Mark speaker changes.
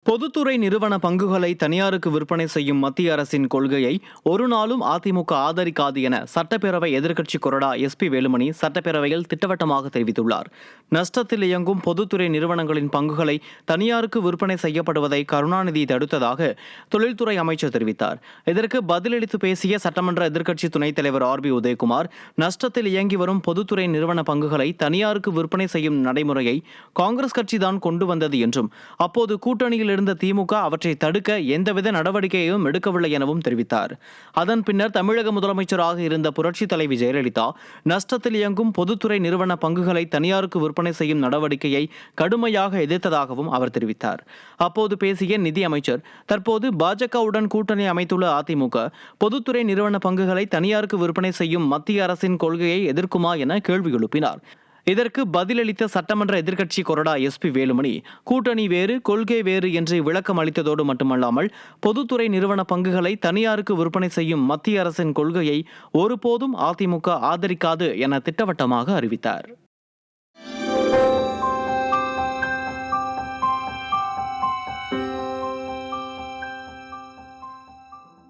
Speaker 1: பொதுத்துறை நிறுவன பங்குகளை தனியாருக்கு விற்பனை செய்யும் மத்திய அரசின் கொள்கையை ஒரு நாளும் அதிமுக ஆதரிக்காது என சட்டப்பேரவை எதிர்க்கட்சி கொறடா எஸ்.பி. வேலுமணி சட்டப்பேரவையில் திட்டவட்டமாக தெரிவித்துள்ளார். நஷ்டத்தில் இயங்கும் பொதுத்துறை நிறுவனங்களின் பங்குகளை தனியாருக்கு விற்பனை செய்யப்படுவதை கருணாநிதி தடுத்ததாக தொழில்துறை அமைச்சர் தெரிவித்தார். இதற்கு பதிலளித்து பேசிய சட்டமன்ற எதிர்க்கட்சி துணைத் தலைவர் ஆர்.பி. உதயகுமார், நஷ்டத்தில் இயங்கி வரும் பொதுத்துறை நிறுவன பங்குகளை தனியாருக்கு விற்பனை செய்யும் நடைமுறையை காங்கிரஸ் கட்சிதான் கொண்டு வந்தது என்றும், அப்போது கூட்டணியில் இருந்த திமுக அவற்றை தடுக்க எந்தவித நடவடிக்கையையும் எடுக்கவில்லை எனவும் தெரிவித்தார். அதன் பின்னர் தமிழக முதலமைச்சராக இருந்த புரட்சித் தலைவி ஜெயலலிதா நஷ்டத்தில் இயங்கும் பொதுத்துறை நிறுவன பங்குகளை தனியாருக்கு விற்பனை செய்யும் நடவடிக்கையை கடுமையாக எதிர்த்ததாகவும் அவர் தெரிவித்தார். அப்போது பேசிய நிதி அமைச்சர், தற்போது பாஜகவுடன் கூட்டணி அமைத்துள்ள அதிமுக பொதுத்துறை நிறுவன பங்குகளை தனியாருக்கு விற்பனை செய்யும் மத்திய அரசின் கொள்கையை எதிர்க்குமா என கேள்வி எழுப்பினார். இதற்கு பதிலளித்த சட்டமன்ற எதிர்க்கட்சி கொறடா எஸ்.பி. வேலுமணி, கூட்டணி வேறு, கொள்கை வேறு என்று விளக்கம் அளித்ததோடு மட்டுமல்லாமல் பொதுத்துறை நிறுவன பங்குகளை தனியாருக்கு விற்பனை செய்யும் மத்திய அரசின் கொள்கையை ஒருபோதும் அதிமுக ஆதரிக்காது என திட்டவட்டமாக அறிவித்தார்.